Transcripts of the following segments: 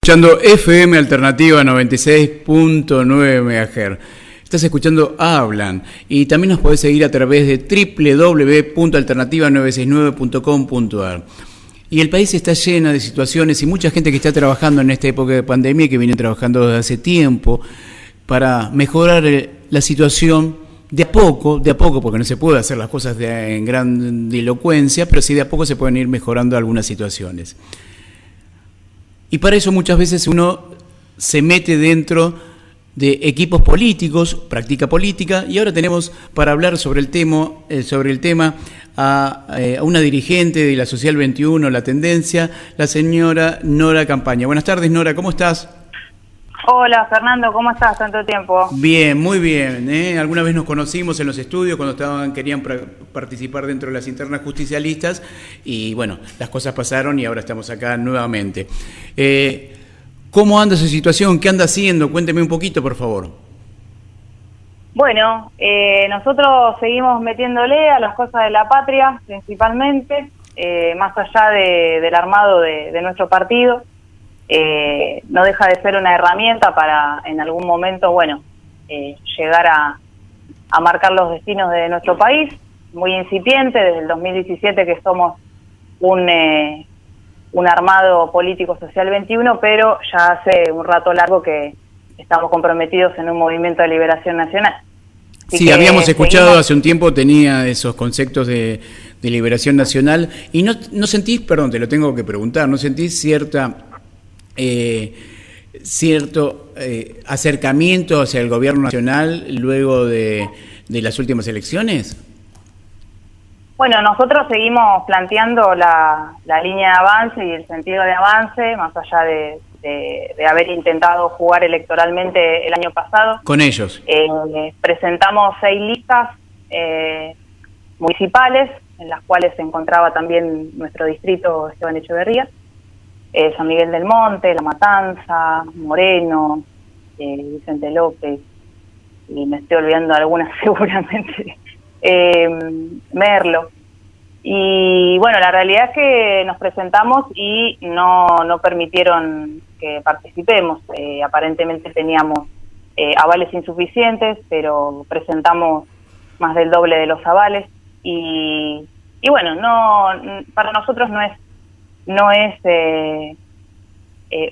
Escuchando FM Alternativa 96.9 MHz. Estás escuchando Hablan y también nos podés seguir a través de www.alternativa969.com.ar. Y el país está lleno de situaciones y mucha gente que está trabajando en esta época de pandemia, que viene trabajando desde hace tiempo para mejorar la situación de a poco, porque no se puede hacer las cosas en grandilocuencia, pero sí de a poco se pueden ir mejorando algunas situaciones. Y para eso muchas veces uno se mete dentro de equipos políticos, practica política, y ahora tenemos para hablar sobre el tema a una dirigente de la Social 21, La Tendencia, la señora Nora Campaña. Buenas tardes, Nora, ¿cómo estás? Hola, Fernando, ¿cómo estás? Tanto tiempo. Bien, muy bien. Alguna vez nos conocimos en los estudios cuando querían participar dentro de las internas justicialistas y bueno, las cosas pasaron y ahora estamos acá nuevamente. ¿Cómo anda su situación? ¿Qué anda haciendo? Cuénteme un poquito, por favor. Bueno, nosotros seguimos metiéndole a las cosas de la patria, principalmente, más allá del armado de nuestro partido. No deja de ser una herramienta para en algún momento, bueno, llegar a marcar los destinos de nuestro país, muy incipiente, desde el 2017 que somos un armado político social 21, pero ya hace un rato largo que estamos comprometidos en un movimiento de liberación nacional. Así sí, habíamos escuchado hace un tiempo, tenía esos conceptos de liberación nacional, y no sentís, perdón, te lo tengo que preguntar, ¿no sentís cierto acercamiento hacia el gobierno nacional luego de las últimas elecciones? Bueno, nosotros seguimos planteando la línea de avance y el sentido de avance, más allá de haber intentado jugar electoralmente el año pasado. Con ellos. Presentamos 6 listas municipales, en las cuales se encontraba también nuestro distrito Esteban Echeverría. San Miguel del Monte, La Matanza, Moreno, Vicente López, y me estoy olvidando algunas seguramente, Merlo. Y bueno, la realidad es que nos presentamos y no permitieron que participemos. Aparentemente teníamos avales insuficientes, pero presentamos más del doble de los avales. Y bueno, para nosotros no es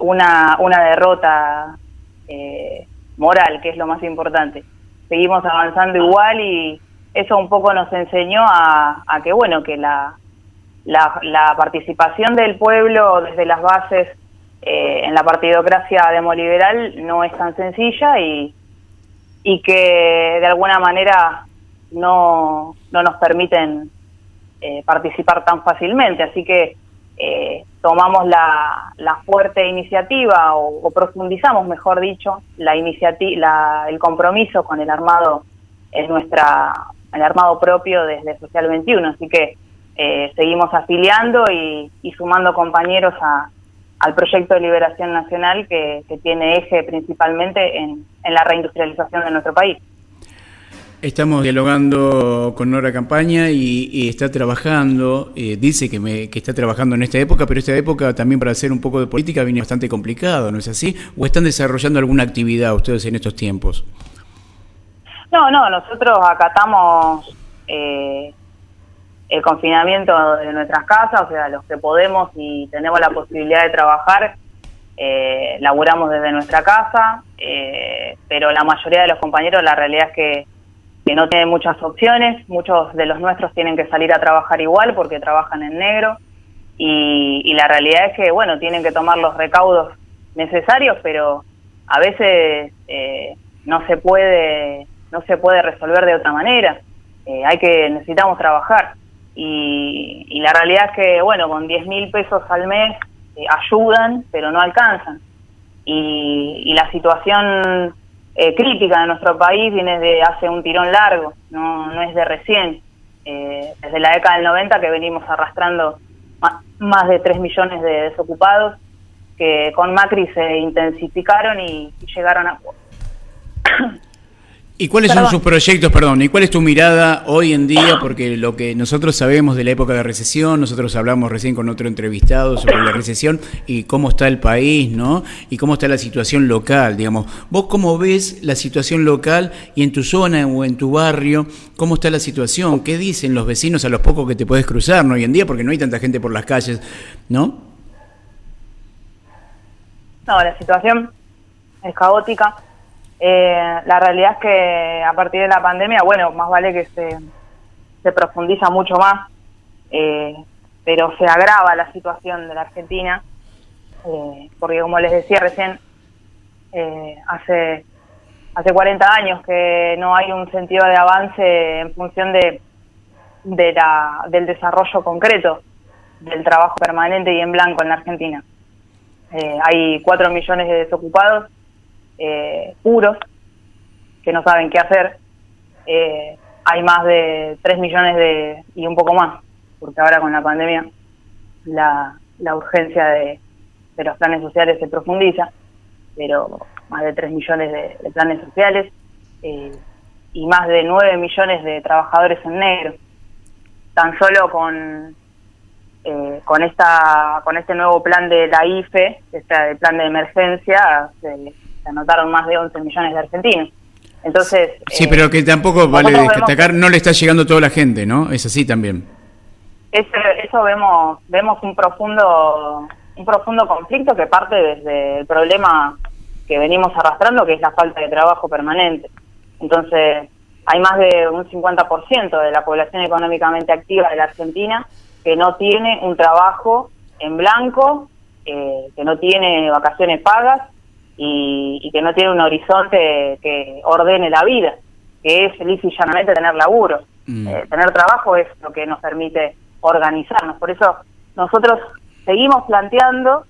una derrota moral, que es lo más importante. Seguimos avanzando igual y eso un poco nos enseñó a que bueno, que la participación del pueblo desde las bases en la partidocracia demoliberal no es tan sencilla y que de alguna manera no nos permiten participar tan fácilmente. Así que tomamos la fuerte iniciativa o profundizamos, mejor dicho, el compromiso con el armado el armado propio desde Social 21. Así que seguimos afiliando y sumando compañeros al proyecto de liberación nacional que tiene eje principalmente en la reindustrialización de nuestro país. Estamos dialogando con Nora Campaña y está trabajando, dice que está trabajando en esta época, pero esta época también para hacer un poco de política viene bastante complicado, ¿no es así? ¿O están desarrollando alguna actividad ustedes en estos tiempos? No, nosotros acatamos el confinamiento de nuestras casas, o sea, los que podemos y tenemos la posibilidad de trabajar, laburamos desde nuestra casa, pero la mayoría de los compañeros, la realidad es que no tienen muchas opciones. Muchos de los nuestros tienen que salir a trabajar igual porque trabajan en negro y la realidad es que, bueno, tienen que tomar los recaudos necesarios, pero a veces no se puede resolver de otra manera. Necesitamos trabajar y la realidad es que, bueno, con 10.000 pesos al mes ayudan, pero no alcanzan. Y la situación crítica de nuestro país viene de hace un tirón largo, no es de recién. Desde la década del 90 que venimos arrastrando más de 3 millones de desocupados que con Macri se intensificaron y llegaron a... ¿Y cuáles son sus proyectos, perdón, y cuál es tu mirada hoy en día? Porque lo que nosotros sabemos de la época de recesión, nosotros hablamos recién con otro entrevistado sobre la recesión y cómo está el país, ¿no? Y cómo está la situación local, digamos. ¿Vos cómo ves la situación local y en tu zona o en tu barrio, cómo está la situación? ¿Qué dicen los vecinos a los pocos que te podés cruzar, ¿no? Hoy en día, porque no hay tanta gente por las calles, ¿no? No, la situación es caótica. La realidad es que a partir de la pandemia, bueno, más vale que se profundiza mucho más, pero se agrava la situación de la Argentina, porque como les decía recién, hace 40 años que no hay un sentido de avance en función del desarrollo concreto del trabajo permanente y en blanco en la Argentina. Hay 4 millones de desocupados, puros, que no saben qué hacer. Hay más de 3 millones y un poco más, porque ahora con la pandemia la urgencia de los planes sociales se profundiza, pero más de 3 millones de planes sociales y más de 9 millones de trabajadores en negro. Tan solo con este nuevo plan de la IFE, el plan de emergencia, se anotaron más de 11 millones de argentinos. Entonces, sí, pero que tampoco vale destacar, no le está llegando a toda la gente, ¿no? Es así también. Eso vemos un profundo conflicto que parte desde el problema que venimos arrastrando, que es la falta de trabajo permanente. Entonces, hay más de un 50% de la población económicamente activa de la Argentina que no tiene un trabajo en blanco, que no tiene vacaciones pagas y que no tiene un horizonte que ordene la vida, que es lisa y llanamente tener laburo. Tener trabajo es lo que nos permite organizarnos. Por eso nosotros seguimos planteando,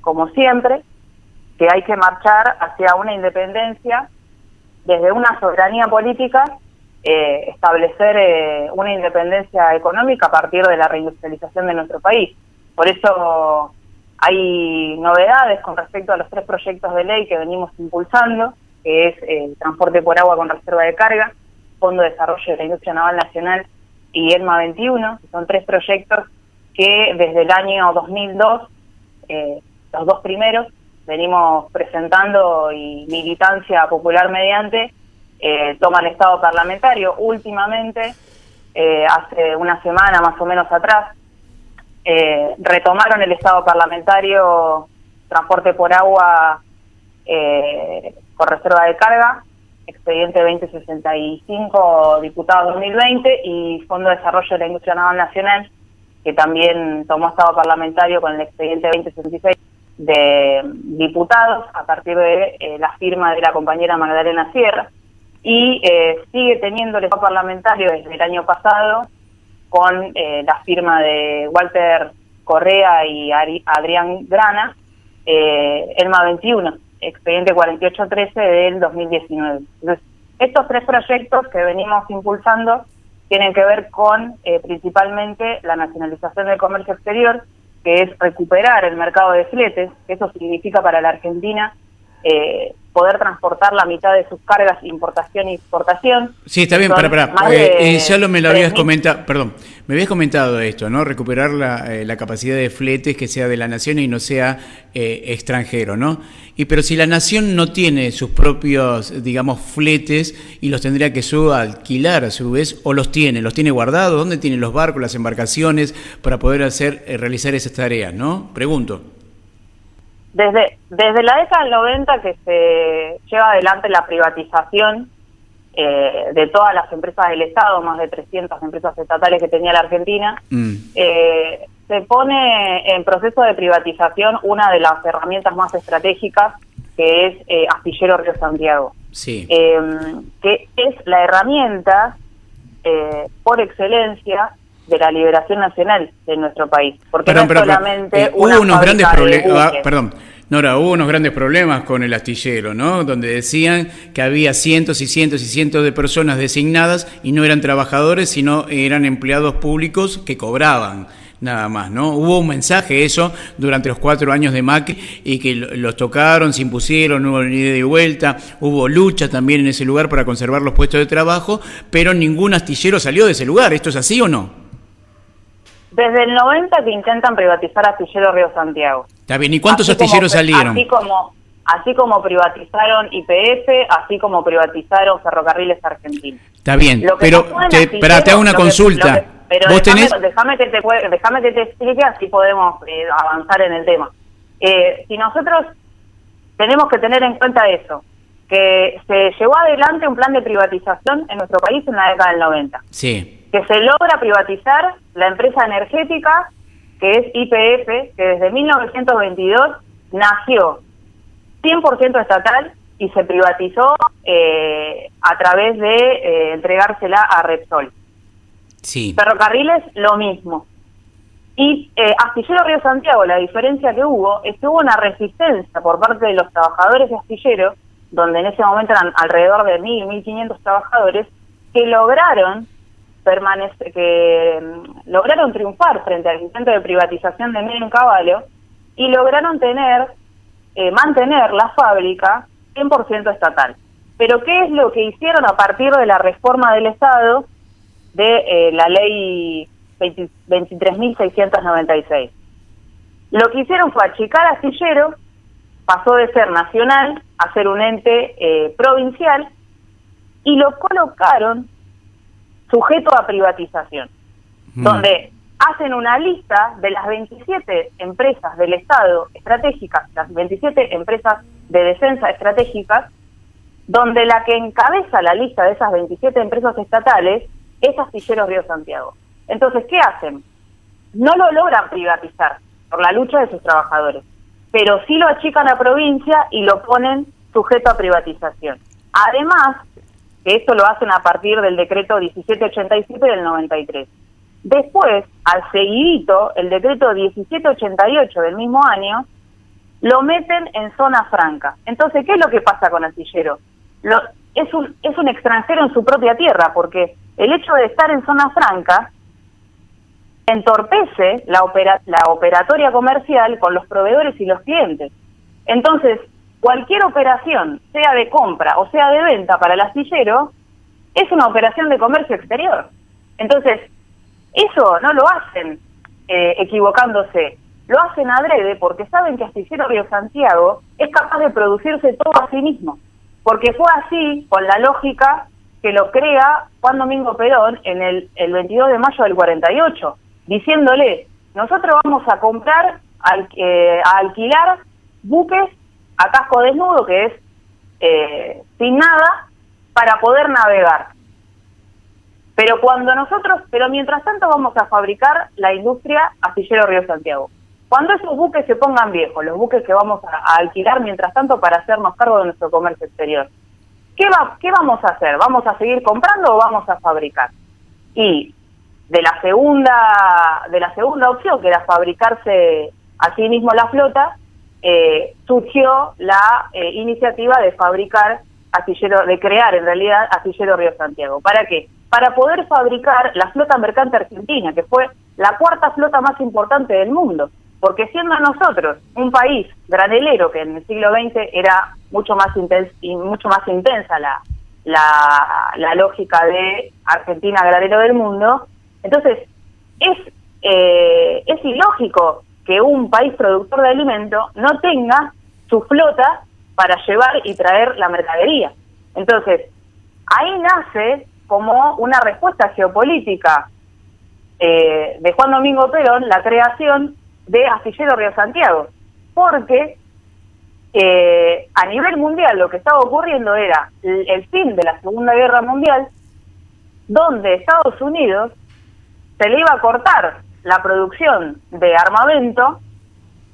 como siempre, que hay que marchar hacia una independencia desde una soberanía política, establecer una independencia económica a partir de la reindustrialización de nuestro país. Por eso hay novedades con respecto a los 3 proyectos de ley que venimos impulsando, que es el transporte por agua con reserva de carga, Fondo de Desarrollo de la Industria Naval Nacional y ELMA 21, que son 3 proyectos que desde el año 2002, los 2 primeros, venimos presentando y militancia popular mediante, toman estado parlamentario. Últimamente, hace una semana más o menos atrás, retomaron el estado parlamentario transporte por agua con reserva de carga, expediente 2065, diputados 2020, y Fondo de Desarrollo de la Industria Naval Nacional, que también tomó estado parlamentario con el expediente 2066 de diputados a partir de la firma de la compañera Magdalena Sierra, y sigue teniendo el estado parlamentario desde el año pasado con la firma de Walter Correa y Adrián Grana, ELMA 21, expediente 4813 del 2019. Entonces, estos 3 proyectos que venimos impulsando tienen que ver con principalmente la nacionalización del comercio exterior, que es recuperar el mercado de fletes, que eso significa para la Argentina poder transportar la mitad de sus cargas, importación e exportación. Sí, está bien, para. Ya me lo habías comentado, perdón, me habías comentado esto, ¿no? Recuperar la capacidad de fletes que sea de la nación y no sea extranjero, ¿no? Pero si la nación no tiene sus propios, digamos, fletes y los tendría que alquilar a su vez, o los tiene guardados, ¿dónde tienen los barcos, las embarcaciones para poder realizar esas tareas, ¿no? Pregunto. Desde la década del 90 que se lleva adelante la privatización de todas las empresas del Estado, más de 300 empresas estatales que tenía la Argentina, se pone en proceso de privatización una de las herramientas más estratégicas, que es Astillero Río Santiago, sí. Que es la herramienta por excelencia de la liberación nacional de nuestro país, porque no es solamente hubo unos grandes problemas, Nora, hubo unos grandes problemas con el astillero, ¿no? Donde decían que había cientos y cientos y cientos de personas designadas y no eran trabajadores, sino eran empleados públicos que cobraban, Nada más, ¿no? Hubo un mensaje eso durante los 4 años de Macri y que los tocaron, se impusieron, no hubo ni ida y vuelta, hubo lucha también en ese lugar para conservar los puestos de trabajo, pero ningún astillero salió de ese lugar. ¿Esto es así o no? Desde el 90 que intentan privatizar Astillero Río Santiago. Está bien, ¿y cuántos astilleros salieron? Así como privatizaron YPF, así como privatizaron Ferrocarriles Argentinos. Está bien, pero te hago una consulta. Pero ¿Vos déjame que te explique, así podemos avanzar en el tema. Si nosotros tenemos que tener en cuenta eso, que se llevó adelante un plan de privatización en nuestro país en la década del 90. Sí. Que se logra privatizar la empresa energética, que es YPF, que desde 1922 nació 100% estatal y se privatizó a través de entregársela a Repsol. Sí. Ferrocarriles, lo mismo. Y Astillero Río Santiago, la diferencia que hubo es que hubo una resistencia por parte de los trabajadores de Astillero, donde en ese momento eran alrededor de 1.500 trabajadores, que lograron triunfar frente al intento de privatización de Menem Cavallo y lograron mantener la fábrica 100% estatal. Pero ¿qué es lo que hicieron a partir de la reforma del Estado de la ley 23.696? Lo que hicieron fue achicar Astillero, pasó de ser nacional a ser un ente provincial y lo colocaron sujeto a privatización, donde hacen una lista de las 27 empresas del Estado estratégicas, las 27 empresas de defensa estratégicas, donde la que encabeza la lista de esas 27 empresas estatales es Astilleros Río Santiago. Entonces, ¿qué hacen? No lo logran privatizar por la lucha de sus trabajadores, pero sí lo achican a provincia y lo ponen sujeto a privatización. Además, que esto lo hacen a partir del decreto 1787 del 93. Después, al seguidito, el decreto 1788 del mismo año, lo meten en zona franca. Entonces, ¿qué es lo que pasa con Astillero? Es un extranjero en su propia tierra, porque el hecho de estar en zona franca entorpece la operatoria comercial con los proveedores y los clientes. Entonces, cualquier operación, sea de compra o sea de venta para el astillero, es una operación de comercio exterior. Entonces, eso no lo hacen equivocándose, lo hacen adrede porque saben que Astillero Río Santiago es capaz de producirse todo a sí mismo, porque fue así con la lógica que lo crea Juan Domingo Perón en el 22 de mayo del 48, diciéndole, nosotros vamos a comprar, a alquilar buques a casco desnudo, que es sin nada, para poder navegar. Pero mientras tanto vamos a fabricar la industria Astillero Río Santiago. Cuando esos buques se pongan viejos, los buques que vamos a alquilar mientras tanto para hacernos cargo de nuestro comercio exterior, ¿qué vamos a hacer? ¿Vamos a seguir comprando o vamos a fabricar? Y de la segunda opción, que era fabricarse a sí mismo la flota, surgió la iniciativa de crear en realidad Astillero Río Santiago. ¿Para qué? Para poder fabricar la flota mercante argentina, que fue la cuarta flota más importante del mundo, porque siendo nosotros un país granelero, que en el siglo XX era mucho más intensa la lógica de Argentina granero del mundo, entonces es ilógico que un país productor de alimentos no tenga su flota para llevar y traer la mercadería. Entonces, ahí nace como una respuesta geopolítica de Juan Domingo Perón la creación de Astillero Río Santiago, porque a nivel mundial lo que estaba ocurriendo era el fin de la Segunda Guerra Mundial, donde Estados Unidos se le iba a cortar la producción de armamento,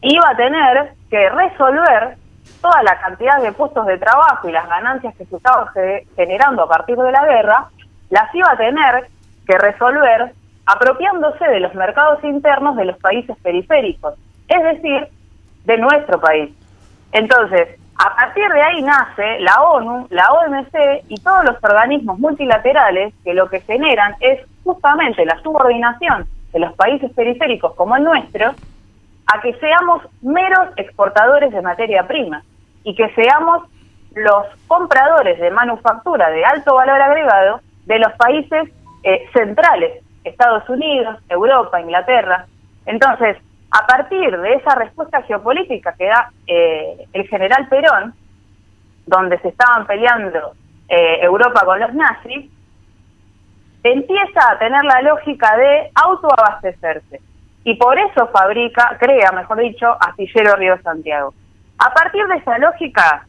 iba a tener que resolver toda la cantidad de puestos de trabajo y las ganancias que se estaban generando a partir de la guerra, las iba a tener que resolver apropiándose de los mercados internos de los países periféricos, es decir, de nuestro país. Entonces, a partir de ahí nace la ONU, la OMC y todos los organismos multilaterales que lo que generan es justamente la subordinación de los países periféricos como el nuestro a que seamos meros exportadores de materia prima y que seamos los compradores de manufactura de alto valor agregado de los países centrales, Estados Unidos, Europa, Inglaterra. Entonces, a partir de esa respuesta geopolítica que da el general Perón, donde se estaban peleando Europa con los nazis, empieza a tener la lógica de autoabastecerse. Y por eso crea, mejor dicho, Astillero Río Santiago. A partir de esa lógica,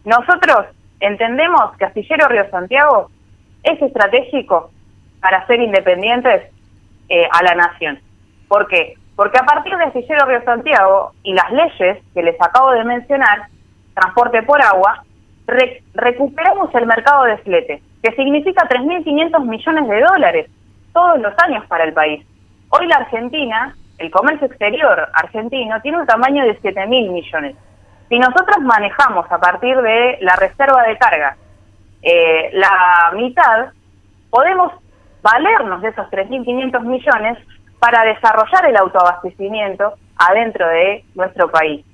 nosotros entendemos que Astillero Río Santiago es estratégico para ser independientes a la nación. ¿Por qué? Porque a partir de Astillero Río Santiago y las leyes que les acabo de mencionar, transporte por agua, recuperamos el mercado de flete, que significa 3.500 millones de dólares todos los años para el país. Hoy la Argentina, el comercio exterior argentino, tiene un tamaño de 7.000 millones. Si nosotros manejamos a partir de la reserva de carga la mitad, podemos valernos de esos 3.500 millones para desarrollar el autoabastecimiento adentro de nuestro país.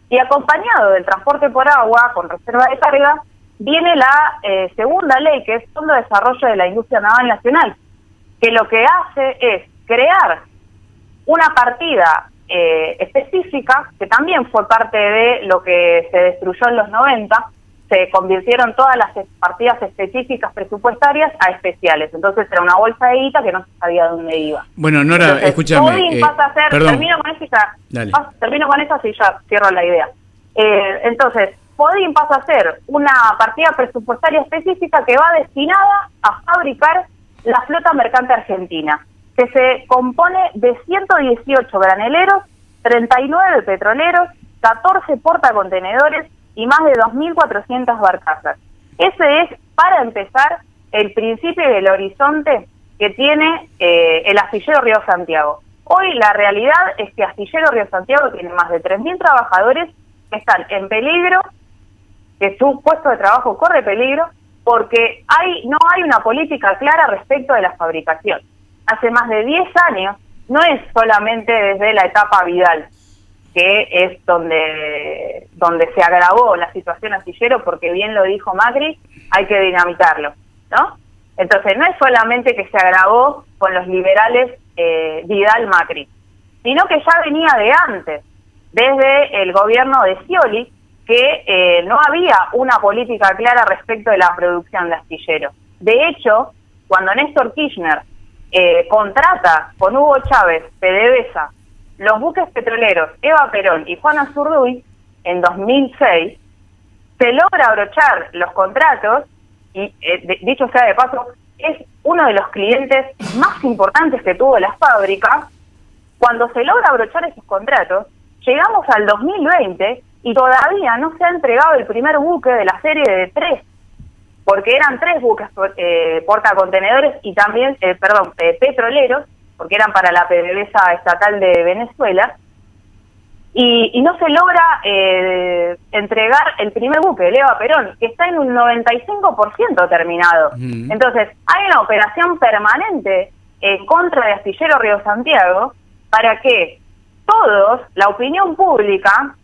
Y acompañado del transporte por agua con reserva de carga, viene la segunda ley, que es Fondo de Desarrollo de la Industria Naval Nacional, que lo que hace es crear una partida específica, que también fue parte de lo que se destruyó en los 90, se convirtieron todas las partidas específicas presupuestarias a especiales. Entonces era una bolsa de guita que no se sabía dónde iba. Bueno, Nora, entonces, escúchame. Podín pasa a ser, termino con eso y ya cierro la idea. Entonces, Podín pasa a ser una partida presupuestaria específica que va destinada a fabricar la flota mercante argentina, que se compone de 118 graneleros, 39 petroleros, 14 portacontenedores y más de 2.400 barcazas. Ese es, para empezar, el principio y el horizonte que tiene el Astillero Río Santiago. Hoy la realidad es que Astillero Río Santiago tiene más de 3.000 trabajadores que están en peligro, que su puesto de trabajo corre peligro, porque no hay una política clara respecto de la fabricación. Hace más de 10 años, no es solamente desde la etapa Vidal, que es donde se agravó la situación astillero, porque bien lo dijo Macri, hay que dinamitarlo, ¿no? Entonces no es solamente que se agravó con los liberales Vidal-Macri, sino que ya venía de antes, desde el gobierno de Scioli, que no había una política clara respecto de la producción de astillero. De hecho, cuando Néstor Kirchner contrata con Hugo Chávez, PDVSA, los buques petroleros Eva Perón y Juan Azurduy, en 2006, se logra abrochar los contratos, y dicho sea de paso, es uno de los clientes más importantes que tuvo la fábrica. Cuando se logra abrochar esos contratos, llegamos al 2020 y todavía no se ha entregado el primer buque de la serie de 3, porque eran 3 buques portacontenedores y también, petroleros, porque eran para la PDVSA estatal de Venezuela, y no se logra entregar el primer buque, el Eva Perón, que está en un 95% terminado. Entonces, hay una operación permanente en contra de Astillero Río Santiago para que todos, la opinión pública,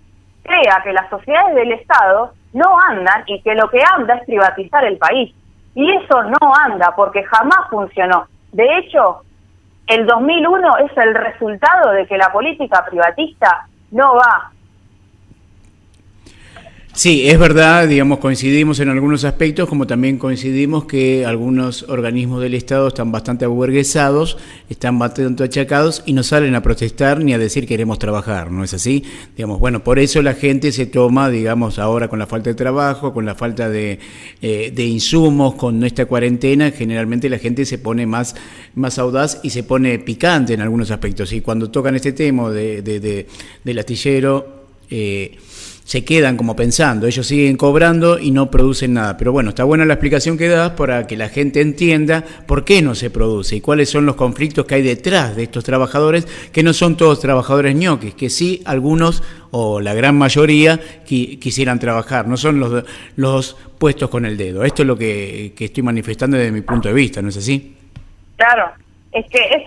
crea que las sociedades del Estado no andan y que lo que anda es privatizar el país. Y eso no anda porque jamás funcionó. De hecho, el 2001 es el resultado de que la política privatista no va. Sí, es verdad, digamos, coincidimos en algunos aspectos, como también coincidimos que algunos organismos del Estado están bastante aburguesados, están bastante achacados y no salen a protestar ni a decir queremos trabajar, ¿no es así? Digamos, bueno, por eso la gente se toma, digamos, ahora con la falta de trabajo, con la falta de insumos, con esta cuarentena, generalmente la gente se pone más audaz y se pone picante en algunos aspectos. Y cuando tocan este tema del astillero, se quedan como pensando, ellos siguen cobrando y no producen nada. Pero bueno, está buena la explicación que das para que la gente entienda por qué no se produce y cuáles son los conflictos que hay detrás de estos trabajadores, que no son todos trabajadores ñoquis, que sí algunos o la gran mayoría quisieran trabajar, no son los puestos con el dedo. Esto es lo que estoy manifestando desde mi punto de vista, ¿no es así? Claro, Es que es